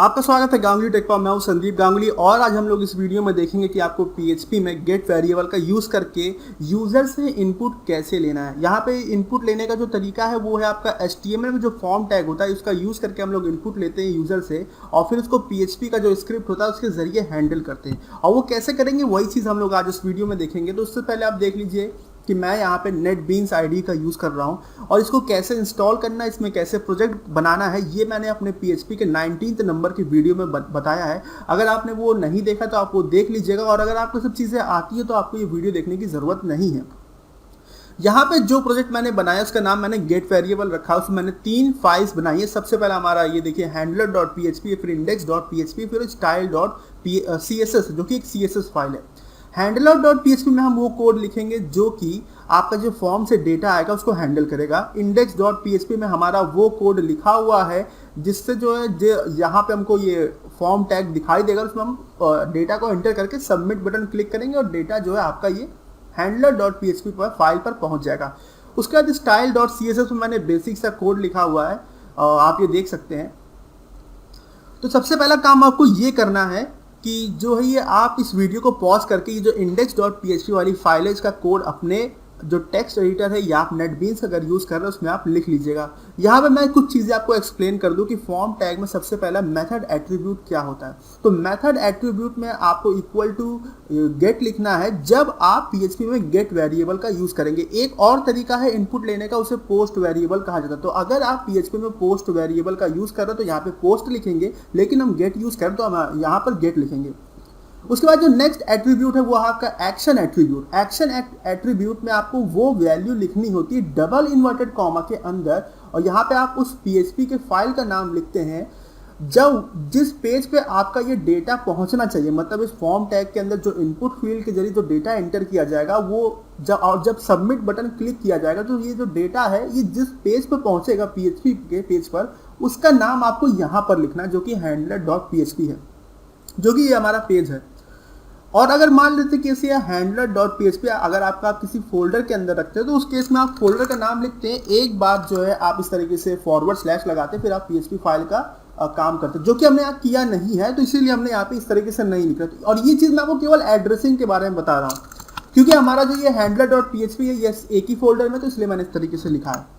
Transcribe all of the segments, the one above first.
आपका स्वागत है गांगुली टेक पर। मैं हूं संदीप गांगुली और आज हम लोग इस वीडियो में देखेंगे कि आपको PHP में गेट वेरिएबल का यूज़ करके यूज़र से इनपुट कैसे लेना है। यहाँ पे इनपुट लेने का जो तरीका है वो है आपका HTML में जो फॉर्म टैग होता है उसका यूज़ करके हम लोग इनपुट लेते हैं यूज़र से और फिर उसको PHP का जो स्क्रिप्ट होता है उसके ज़रिए हैंडल करते हैं। और वो कैसे करेंगे वही चीज़ हम लोग आज इस वीडियो में देखेंगे। तो उससे पहले आप देख लीजिए कि मैं यहाँ पे NetBeans IDE का यूज़ कर रहा हूँ और इसको कैसे इंस्टॉल करना है, इसमें कैसे प्रोजेक्ट बनाना है, ये मैंने अपने PHP के 19th नंबर की वीडियो में बताया है। अगर आपने वो नहीं देखा तो आप वो देख लीजिएगा और अगर आपको सब चीज़ें आती है तो आपको ये वीडियो देखने की ज़रूरत नहीं है। यहाँ पे जो प्रोजेक्ट मैंने बनाया उसका नाम मैंने गेट वेरिएबल रखा, उसमें मैंने 3 फाइल्स बनाई है। सबसे पहला हमारा ये देखिए handler.php, फिर index.php, फिर style.css जो कि एक CSS फाइल है। handler.php में हम वो कोड लिखेंगे जो कि आपका जो फॉर्म से डेटा आएगा उसको हैंडल करेगा। index.php में हमारा वो कोड लिखा हुआ है जिससे जो है यहाँ पे हमको ये फॉर्म टैग दिखाई देगा, उसमें हम डेटा को एंटर करके सबमिट बटन क्लिक करेंगे और डेटा जो है आपका ये handler.php पर फाइल पर पहुंच जाएगा। उसके बाद style.css में मैंने बेसिक सा कोड लिखा हुआ है, आप ये देख सकते हैं। तो सबसे पहला काम आपको ये करना है कि जो है ये आप इस वीडियो को पॉज करके ये जो index.php वाली फाइल है इसका कोड अपने जो टेक्स्ट एडिटर है या आप NetBeans अगर यूज़ कर रहे हैं उसमें आप लिख लीजिएगा। यहाँ पे मैं कुछ चीज़ें आपको एक्सप्लेन कर दूँ कि फॉर्म टैग में सबसे पहला मेथड एट्रीब्यूट क्या होता है। तो मेथड एट्रीब्यूट में आपको इक्वल टू गेट लिखना है जब आप PHP में गेट वेरिएबल का यूज़ करेंगे। एक और तरीका है इनपुट लेने का, उसे पोस्ट वेरिएबल कहा जाता है। तो अगर आप PHP में पोस्ट वेरिएबल का यूज़ कर रहे हो तो यहाँ पे पोस्ट लिखेंगे, लेकिन हम गेट यूज़ करें तो हम यहाँ पर गेट लिखेंगे। उसके बाद जो नेक्स्ट एट्रीब्यूट है वो आपका एक्शन एट्रीब्यूट। एक्शन एट्रीब्यूट में आपको वो वैल्यू लिखनी होती है डबल इन्वर्टेड कॉमा के अंदर और यहाँ पे आप उस PHP के फाइल का नाम लिखते हैं जब जिस पेज पे आपका ये डेटा पहुंचना चाहिए। मतलब इस फॉर्म टैग के अंदर जो इनपुट फील्ड के जरिए जो डेटा एंटर किया जाएगा वो जब सबमिट बटन क्लिक किया जाएगा तो ये जो डेटा है ये जिस पेज पे पहुंचेगा PHP के पेज पर उसका नाम आपको यहाँ पर लिखना है जो कि handler.php है, जो कि ये हमारा पेज है। और अगर मान लेते कि ऐसे handler.php अगर आप किसी फोल्डर के अंदर रखते हैं तो उस केस में आप फोल्डर का नाम लिखते हैं। एक बार जो है आप इस तरीके से / लगाते हैं, फिर आप PHP फाइल का काम करते हैं, जो कि हमने यहाँ किया नहीं है तो इसीलिए हमने यहाँ पे इस तरीके से नहीं लिखा। और ये चीज़ मैं आपको केवल एड्रेसिंग के बारे में बता रहा हूँ क्योंकि हमारा जो ये handler.php है ये एक ही फोल्डर में, तो इसलिए मैंने इस तरीके से लिखा है।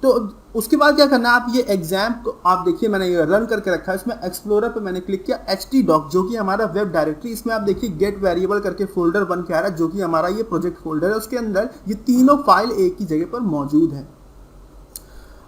तो उसके बाद क्या करना है, आप ये एग्जाम को आप देखिए मैंने ये रन करके रखा है। इसमें एक्सप्लोरर पे मैंने क्लिक किया, htdoc जो कि हमारा वेब डायरेक्टरी, इसमें आप देखिए गेट वेरिएबल करके फोल्डर बन के आ रहा है जो कि हमारा ये प्रोजेक्ट फोल्डर है। उसके अंदर ये तीनों फाइल एक ही जगह पर मौजूद है।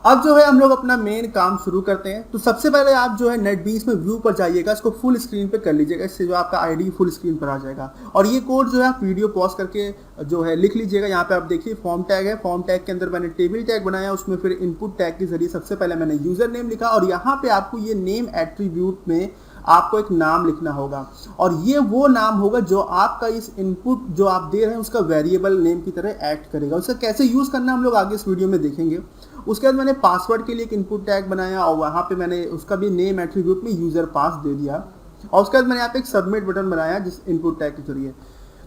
अब जो है हम लोग अपना मेन काम शुरू करते हैं। तो सबसे पहले आप जो है NetBeans में व्यू पर जाइएगा, इसको फुल स्क्रीन पे कर लीजिएगा, इससे जो आपका आईडी फुल स्क्रीन पर आ जाएगा। और ये कोड जो है आप वीडियो पॉज करके जो है लिख लीजिएगा। यहाँ पे आप देखिए फॉर्म टैग है, फॉर्म टैग के अंदर मैंने टेबल टैग बनाया, उसमें फिर इनपुट टैग के जरिए सबसे पहले मैंने यूजर नेम लिखा और यहाँ पे आपको ये नेम एट्रीब्यूट में आपको एक नाम लिखना होगा और ये वो नाम होगा जो आपका इस इनपुट जो आप दे रहे हैं उसका वेरिएबल नेम की तरह एक्ट करेगा। उसका कैसे यूज़ करना हम लोग आगे इस वीडियो में देखेंगे। उसके बाद मैंने पासवर्ड के लिए एक इनपुट टैग बनाया और वहाँ पे मैंने उसका भी नेम एट्रीब्यूट में यूज़र पास दे दिया और उसके बाद मैंने यहाँ पे एक सबमिट बटन बनाया जिस इनपुट टैग के जरिए।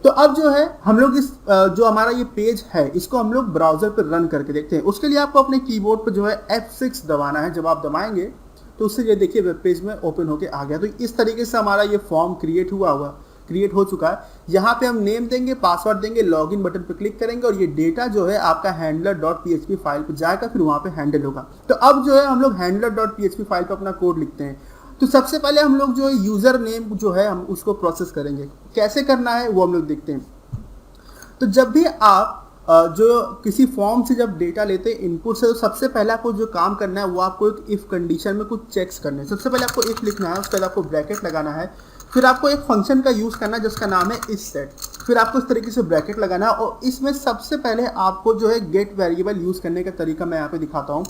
तो अब जो है हम लोग इस जो हमारा ये पेज है इसको हम लोग ब्राउजर पर रन करके देखते हैं। उसके लिए आपको अपने कीबोर्ड पर जो है F6 दबाना है। जब आप दबाएंगे तो उससे ये देखिए वेब पेज में ओपन होके आ गया। तो इस तरीके से हमारा ये फॉर्म क्रिएट हो चुका है। यहाँ पे हम नेम देंगे, पासवर्ड देंगे, लॉगिन बटन पे क्लिक करेंगे और ये डेटा जो है आपका handler.php फाइल पे जाएगा, फिर वहाँ पे हैंडल होगा। तो अब जो है हम लोग handler.php फाइल पे अपना कोड लिखते हैं। तो सबसे पहले हम लोग जो है यूजर नेम जो है हम उसको प्रोसेस करेंगे। कैसे करना है वो हम लोग देखते हैं। तो जब भी आप जो किसी फॉर्म से जब डेटा लेते हैं इनपुट से, तो सबसे पहले आपको जो काम करना है वो आपको एक इफ कंडीशन में कुछ चेक्स करने हैं। सबसे पहले आपको इफ लिखना है, उसके बाद आपको ब्रैकेट लगाना है, फिर आपको एक फंक्शन का यूज़ करना है जिसका नाम है isSet। फिर आपको इस तरीके से ब्रैकेट लगाना है और इसमें सबसे पहले आपको जो है गेट वेरिएबल यूज़ करने का तरीका मैं यहाँ पे दिखाता हूँ।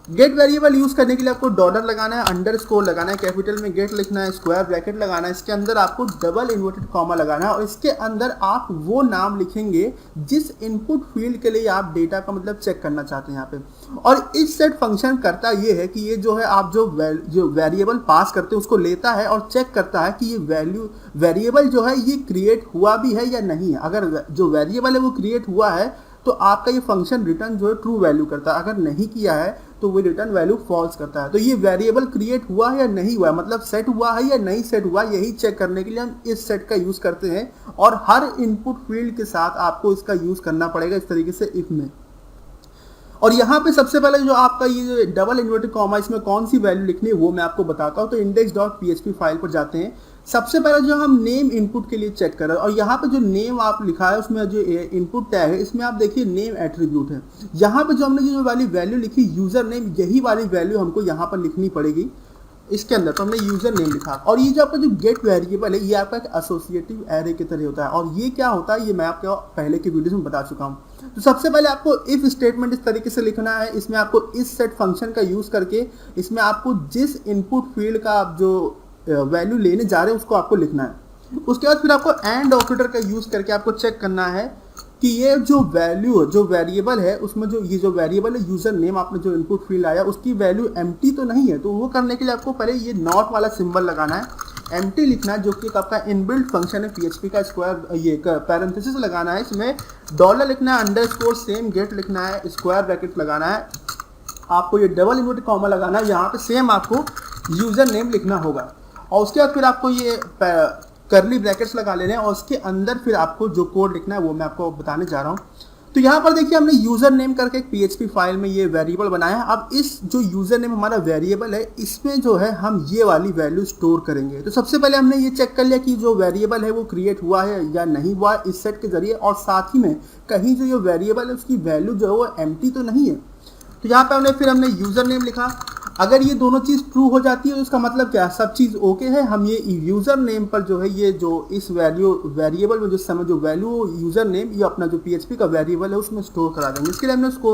गेट वेरिएबल यूज़ करने के लिए आपको डॉलर लगाना है, अंडरस्कोर लगाना है, कैपिटल में गेट लिखना है, स्क्वायर ब्रैकेट लगाना है, इसके अंदर आपको डबल इन्वर्टेड कॉमा लगाना है और इसके अंदर आप वो नाम लिखेंगे जिस इनपुट फील्ड के लिए आप डेटा का मतलब चेक करना चाहते हैं यहाँ पे। और इस सेट फंक्शन करता ये है कि ये जो है आप जो वेरिएबल पास करते हैं उसको लेता है और चेक करता है कि ये वेरिएबल जो है ये क्रिएट हुआ भी है या नहीं है। अगर जो वेरिएबल है वो क्रिएट हुआ है तो आपका ये फंक्शन रिटर्न जो है ट्रू वैल्यू करता है, अगर नहीं किया है तो वो रिटर्न वैल्यू फॉल्स करता है। तो ये वेरिएबल क्रिएट हुआ है या नहीं हुआ है, मतलब सेट हुआ है या नहीं सेट हुआ, यही चेक करने के लिए हम इस सेट का यूज करते हैं और हर इनपुट फील्ड के साथ आपको इसका यूज करना पड़ेगा इस तरीके से इफ में। और यहाँ पे सबसे पहले जो आपका ये डबल इन्वर्टेड कॉमा, इसमें कौन सी वैल्यू लिखनी है वो मैं आपको बताता हूँ। तो index.php फाइल पर जाते हैं। सबसे पहले जो हम नेम इनपुट के लिए चेक कर रहे हैं और यहाँ पे जो नेम आप लिखा है उसमें जो इनपुट टैग है इसमें आप देखिए नेम एट्रीब्यूट है। यहाँ पे जो हमने जो वाली वैल्यू लिखी यूजर नेम, यही वाली वैल्यू हमको यहाँ पर लिखनी पड़ेगी इसके अंदर। तो हमने यूजर नेम लिखा और ये जो आपका जो गेट वेरिएबल है ये आपका एक एसोसिएटिव एरे की तरह होता है। और ये क्या होता है ये मैं आपको पहले की वीडियो में बता चुका हूँ। तो सबसे पहले आपको इफ स्टेटमेंट इस तरीके से लिखना है। इसमें आपको इस सेट फंक्शन का यूज करके इसमें आपको जिस इनपुट फील्ड का आप जो वैल्यू लेने जा रहे हैं उसको आपको लिखना है। उसके बाद फिर आपको एंड ऑपरेटर का यूज करके आपको चेक करना है कि ये जो वैल्यू जो वेरिएबल है उसमें जो ये जो वेरिएबल है यूजर नेम आपने जो इनपुट फील्ड आया उसकी वैल्यू एम्प्टी तो नहीं है। तो वो करने के लिए आपको पहले ये नॉट वाला सिंबल लगाना है, एम्प्टी लिखना है जो कि आपका इनबिल्ट फंक्शन है पीएचपी का। स्क्वायर ये पैरेंथेसिस लगाना है, इसमें डॉलर लिखना है, अंडरस्कोर सेम गेट लिखना है, स्क्वायर ब्रैकेट लगाना है, आपको ये डबल इन्वर्टेड कॉमा लगाना है, यहाँ पे सेम आपको यूजर नेम लिखना होगा। और उसके बाद फिर आपको ये करली ब्रैकेट्स लगा लेने हैं और उसके अंदर फिर आपको जो कोड लिखना है वो मैं आपको बताने जा रहा हूँ। तो यहाँ पर देखिए हमने यूजर नेम करके एक पीएचपी फाइल में ये वेरिएबल बनाया है। अब इस जो यूजर नेम हमारा वेरिएबल है इसमें जो है हम ये वाली वैल्यू स्टोर करेंगे। तो सबसे पहले हमने ये चेक कर लिया कि जो वेरिएबल है वो क्रिएट हुआ है या नहीं हुआ इस सेट के जरिए, और साथ ही में कहीं जो ये वेरिएबल है उसकी वैल्यू जो है वो एम्प्टी तो नहीं है। तो यहाँ पे हमने यूजर नेम लिखा। अगर ये दोनों चीज़ ट्रू हो जाती है तो इसका मतलब क्या है, सब चीज़ ओके है। हम ये यूज़र नेम पर जो है ये जो इस वेरिएबल में जिस समय जो वैल्यू यूज़र नेम ये अपना जो पीएचपी का वेरिएबल है उसमें स्टोर करा देंगे। इसके लिए हमने उसको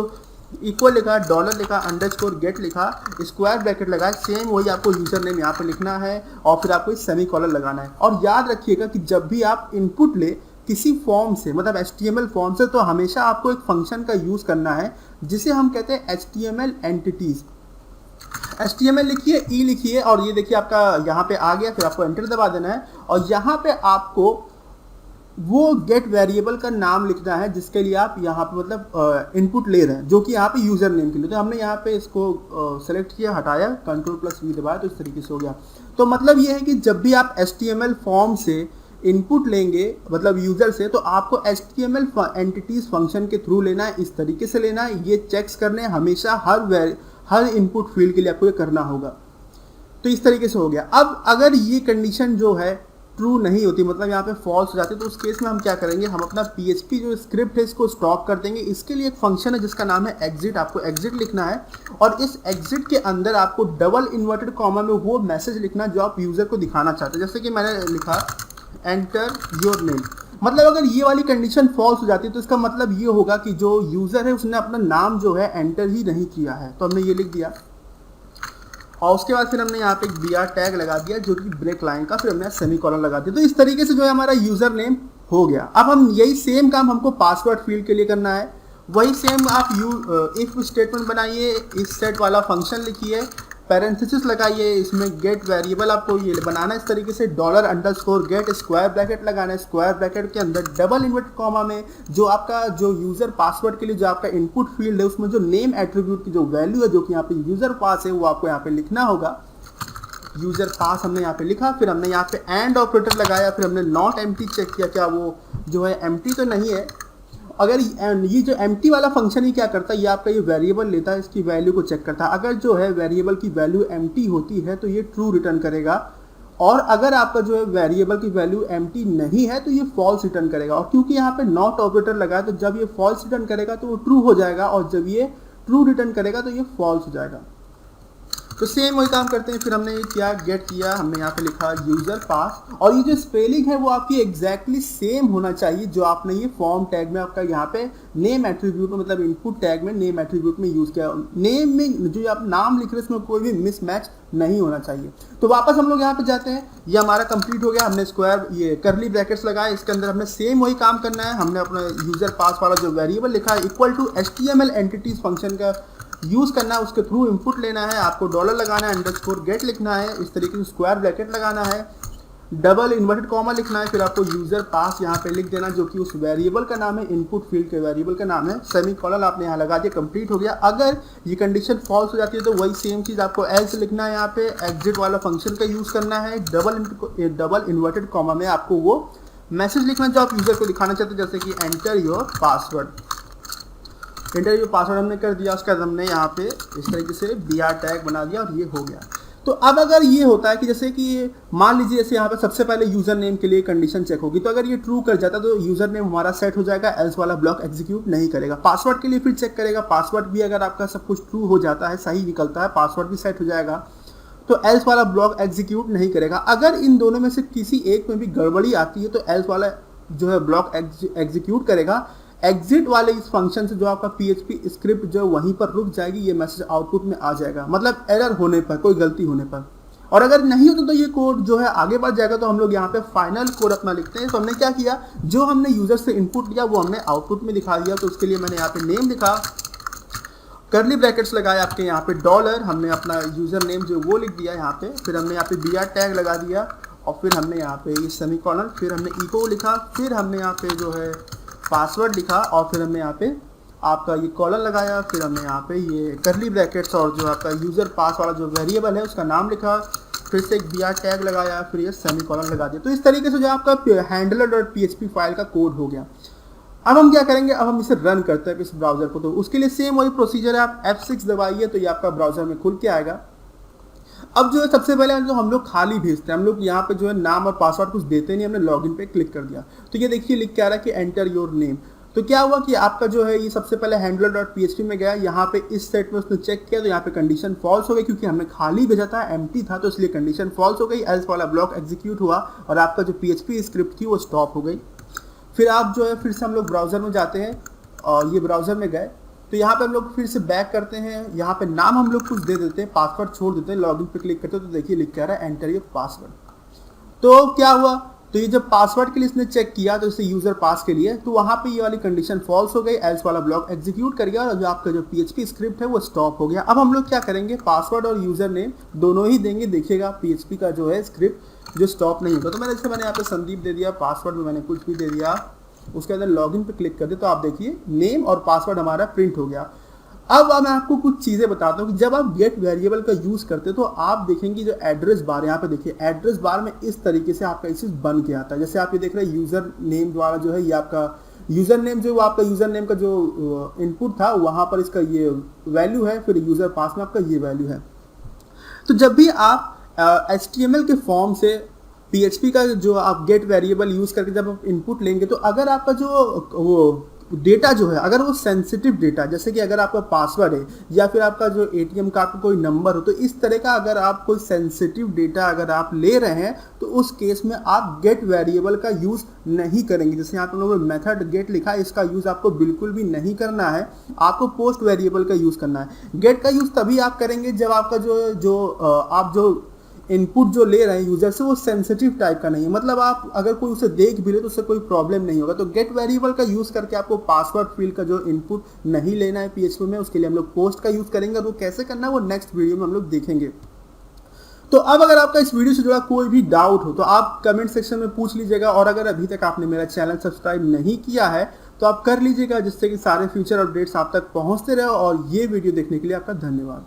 इक्वल लिखा, डॉलर लिखा, अंडरस्कोर गेट लिखा, स्क्वायर ब्रैकेट लगाया, सेम वही आपको यूज़र नेम यहाँ पर लिखना है और फिर आपको सेमीकोलन लगाना है। और याद रखिएगा कि जब भी आप इनपुट ले किसी फॉर्म से, मतलब HTML फॉर्म से, तो हमेशा आपको एक फंक्शन का यूज़ करना है जिसे हम कहते हैं HTML एंटिटीज़। HTML लिखिए, ई लिखिए और ये देखिए आपका यहाँ पे आ गया। फिर आपको एंटर दबा देना है और यहाँ पे आपको वो गेट वेरिएबल का नाम लिखना है जिसके लिए आप यहाँ पे मतलब इनपुट ले रहे हैं, जो कि यहाँ पे यूजर नेम के लिए। तो हमने यहाँ पे इसको सेलेक्ट किया, हटाया, Ctrl+V दबाया तो इस तरीके से हो गया। तो मतलब ये है कि जब भी आप HTML फॉर्म से इनपुट लेंगे मतलब यूजर से, तो आपको HTML एंटिटीज फंक्शन के थ्रू लेना है, इस तरीके से लेना है। ये चेक्स करने हमेशा हर इनपुट फील्ड के लिए आपको ये करना होगा। तो इस तरीके से हो गया। अब अगर ये कंडीशन जो है ट्रू नहीं होती, मतलब यहाँ पे फॉल्स हो जाती है, तो उस केस में हम क्या करेंगे, हम अपना पीएचपी जो स्क्रिप्ट है इसको स्टॉप कर देंगे। इसके लिए एक फंक्शन है जिसका नाम है एग्जिट। आपको एग्जिट लिखना है और इस एग्जिट के अंदर आपको डबल इन्वर्टेड कॉमा में वो मैसेज लिखना जो आप यूजर को दिखाना चाहते हैं। जैसे कि मैंने लिखा एंटर योर नेम। मतलब अगर ये वाली कंडीशन फॉल्स हो जाती है तो इसका मतलब ये होगा कि जो यूजर है उसने अपना नाम जो है एंटर ही नहीं किया है। तो हमने ये लिख दिया और उसके बाद फिर हमने यहाँ पे एक BR टैग लगा दिया जो कि ब्रेक लाइन का, फिर हमने सेमीकोलन लगा दिया। तो इस तरीके से जो है हमारा यूजर नेम हो गया। अब हम यही सेम काम हमको पासवर्ड फील्ड के लिए करना है। वही सेम आप इफ स्टेटमेंट बनाइए, इस सेट वाला फंक्शन लिखिए, पैरेंथेसिस लगाइए, इसमें गेट वेरिएबल आपको ये बनाना है इस तरीके से, dollar underscore get, square bracket लगाना है, स्क्वायर ब्रैकेट के अंदर डबल इन्वर्टेड कॉमा में जो आपका जो यूजर पासवर्ड के लिए जो आपका इनपुट फील्ड है उसमें जो नेम एट्रीब्यूट की जो वैल्यू है जो कि यहाँ पे यूजर पास है वो आपको यहाँ पे लिखना होगा। यूजर पास हमने यहाँ पे लिखा, फिर हमने यहाँ पे एंड ऑपरेटर लगाया, फिर हमने नॉट एम्प्टी चेक किया क्या वो जो है एम्प्टी तो नहीं है। अगर ये जो एम्प्टी वाला फंक्शन ही क्या करता है, ये आपका ये वेरिएबल लेता है, इसकी वैल्यू को चेक करता है। अगर जो है वेरिएबल की वैल्यू एम्प्टी होती है तो ये ट्रू रिटर्न करेगा, और अगर आपका जो है वेरिएबल की वैल्यू एम्प्टी नहीं है तो ये फॉल्स रिटर्न करेगा। और क्योंकि यहाँ पे नॉट ऑपरेटर लगा है तो जब ये फॉल्स रिटर्न करेगा तो वो ट्रू हो जाएगा, और जब ये ट्रू रिटर्न करेगा तो ये फॉल्स हो जाएगा। तो सेम वही काम करते हैं। फिर हमने ये किया, गेट किया, हमने यहाँ पे लिखा यूजर पास, और ये जो स्पेलिंग है वो आपकी एग्जैक्टली सेम होना चाहिए जो आपने ये फॉर्म टैग में आपका यहाँ पे नेम एट्रीब्यूट में मतलब इनपुट टैग में नेम एट्रीब्यूट में यूज किया। नेम में जो आप नाम लिख रहे हैं इसमें कोई भी मिसमैच नहीं होना चाहिए। तो वापस हम लोग यहाँ पे जाते हैं, ये हमारा कंप्लीट हो गया। हमने स्क्वायर ये करली ब्रैकेट्स लगाए, इसके अंदर हमने सेम वही काम करना है। हमने अपना यूजर पास वाला जो वेरिएबल लिखा है equal to HTML entities function का यूज करना है, उसके थ्रू इनपुट लेना है, आपको डॉलर लगाना है, अंडरस्कोर गेट लिखना है, इस तरीके से स्क्वायर ब्रैकेट लगाना है, डबल इन्वर्टेड कॉमा लिखना है, फिर आपको यूजर पास यहाँ पे लिख देना जो कि उस वेरिएबल का नाम है, इनपुट फील्ड के वेरिएबल का नाम है। सेमीकोलन आपने यहाँ लगा दिया, कंप्लीट हो गया। अगर ये कंडीशन फॉल्स हो जाती है तो वही सेम चीज़ आपको एल्स लिखना है, यहाँ पे एग्जिट वाला फंक्शन का यूज़ करना है, डबल इन्वर्टेड कॉमा में आपको वो मैसेज लिखना जो आप यूजर को दिखाना चाहते हैं, जैसे कि enter your password. Enter your password हमने कर दिया, उसके बाद हमने यहाँ पे इस तरीके से BR टैग बना दिया और ये हो गया। तो अब अगर ये होता है कि जैसे कि मान लीजिए जैसे यहाँ पे सबसे पहले यूजर नेम के लिए कंडीशन चेक होगी, तो अगर ये ट्रू कर जाता तो यूजर नेम हमारा सेट हो जाएगा, एल्स वाला ब्लॉक एग्जीक्यूट नहीं करेगा। पासवर्ड के लिए फिर चेक करेगा, पासवर्ड भी अगर आपका सब कुछ ट्रू हो जाता है, सही निकलता है, पासवर्ड भी सेट हो जाएगा, तो एल्स वाला ब्लॉक एग्जीक्यूट नहीं करेगा। अगर इन दोनों में से किसी एक में भी गड़बड़ी आती है तो एल्स वाला जो है ब्लॉक एग्जीक्यूट करेगा। एग्जिट वाले इस फंक्शन से जो आपका PHP स्क्रिप्ट जो वहीं पर रुक जाएगी, ये मैसेज आउटपुट में आ जाएगा, मतलब एरर होने पर, कोई गलती होने पर। और अगर नहीं होता तो ये कोड जो है आगे बढ़ जाएगा। तो हम लोग यहाँ पे फाइनल कोड अपना लिखते हैं। तो हमने क्या किया, जो हमने यूजर से इनपुट लिया वो हमने आउटपुट में दिखा दिया। तो उसके लिए मैंने यहाँ पे नेम लिखा, कर्ली ब्रैकेट्स लगाए आपके यहाँ पे डॉलर, हमने अपना यूजर नेम जो वो लिख दिया यहाँ पे, फिर हमने यहाँ पे BR टैग लगा दिया और फिर हमने यहाँ पे ये सेमीकोलन, फिर हमने इको लिखा, फिर हमने यहाँ पे जो है पासवर्ड लिखा और फिर हमने यहाँ पे आपका ये कॉलन लगाया, फिर हमने यहाँ पे ये कर्ली ब्रैकेट्स और जो आपका यूजर पास वाला जो वेरिएबल है उसका नाम लिखा, फिर से एक BR टैग लगाया, फिर ये सेमीकोलन लगा दिया। तो इस तरीके से जो आपका handler.php फाइल का कोड हो गया। अब हम क्या करेंगे, अब हम इसे रन करते हैं इस ब्राउजर को। तो उसके लिए सेम वही प्रोसीजर है, आप F6 दबाइए तो ये आपका ब्राउजर में खुल के आएगा। अब जो है सबसे पहले जो हम लोग खाली भेजते हैं, हम लोग यहाँ पे जो है नाम और पासवर्ड कुछ देते नहीं, हमने लॉगिन पे क्लिक कर दिया। तो ये देखिए लिख के आ रहा है कि एंटर योर नेम। तो क्या हुआ कि आपका जो है ये सबसे पहले handler.php में गया, यहाँ पे इस सेट में उसने चेक किया तो यहाँ पे कंडीशन फॉल्स हो गई, क्योंकि हमने खाली भेजा था, एम्प्टी था, तो इसलिए कंडीशन फॉल्स हो गई। एल्स वाला ब्लॉक एग्जीक्यूट हुआ और आपका जो PHP स्क्रिप्ट थी वो स्टॉप हो गई। फिर आप जो है फिर से हम लोग ब्राउजर में जाते हैं और ये ब्राउजर में गए तो यहाँ पे हम लोग फिर से बैक करते हैं, यहाँ पे नाम हम लोग कुछ दे देते हैं, पासवर्ड छोड़ देते हैं, लॉगिन पे क्लिक करते हैं तो देखिए लिख के आ रहा है एंटर योर पासवर्ड। तो क्या हुआ, तो ये जब पासवर्ड के लिए इसने चेक किया तो इसे यूजर पास के लिए, तो वहाँ पे ये वाली कंडीशन फॉल्स हो गई, एल्स वाला ब्लॉक एग्जीक्यूट कर गया और जो आपका जो PHP स्क्रिप्ट है वो स्टॉप हो गया। अब हम लोग क्या करेंगे, पासवर्ड और यूजर नेम दोनों ही देंगे, देखिएगा PHP का जो है स्क्रिप्ट जो स्टॉप नहीं होगा। तो मैंने यहाँ पे संदीप दे दिया, पासवर्ड में मैंने कुछ भी दे दिया, उसके अंदर लॉगिन पे क्लिक कर दे तो आप देखिए नेम और पासवर्ड हमारा प्रिंट हो गया। अब मैं आपको कुछ चीज़ें बताता हूँ कि जब आप गेट वेरिएबल का यूज़ करते हो तो आप देखेंगे जो एड्रेस बार, यहाँ पे देखिए एड्रेस बार में इस तरीके से आपका इस बन के आता है। जैसे आप ये देख रहे हैं यूज़र नेम द्वारा जो है ये आपका यूज़र नेम जो आपका यूज़र नेम का जो इनपुट था वहाँ पर इसका ये वैल्यू है, फिर यूज़र पास में आपका ये वैल्यू है। तो जब भी आप HTML के फॉर्म से PHP का जो आप गेट वेरिएबल यूज़ करके जब आप इनपुट लेंगे तो अगर आपका जो वो डेटा जो है अगर वो सेंसिटिव डेटा, जैसे कि अगर आपका पासवर्ड है या फिर आपका जो ATM कार्ड का कोई नंबर हो, तो इस तरह का अगर आप कोई सेंसिटिव डेटा अगर आप ले रहे हैं तो उस केस में आप गेट वेरिएबल का यूज़ नहीं करेंगे। जैसे यहाँ पर लोगों ने मेथड गेट लिखा है, इसका यूज़ आपको बिल्कुल भी नहीं करना है, आपको पोस्ट वेरिएबल का यूज़ करना है। गेट का यूज़ तभी आप करेंगे जब आपका आप जो इनपुट जो ले रहे हैं यूजर से वो सेंसिटिव टाइप का नहीं है, मतलब आप अगर कोई उसे देख भी ले तो उससे कोई प्रॉब्लम नहीं होगा। तो गेट वेरिएबल का यूज़ करके आपको पासवर्ड फील्ड का जो इनपुट नहीं लेना है PHP में, उसके लिए हम लोग पोस्ट का यूज़ करेंगे। और वो कैसे करना है वो नेक्स्ट वीडियो में हम लोग देखेंगे। तो अब अगर आपका इस वीडियो से जुड़ा कोई भी डाउट हो तो आप कमेंट सेक्शन में पूछ लीजिएगा, और अगर अभी तक आपने मेरा चैनल सब्सक्राइब नहीं किया है तो आप कर लीजिएगा, जिससे कि सारे फ्यूचर अपडेट्स आप तक पहुँचते रहे। और ये वीडियो देखने के लिए आपका धन्यवाद।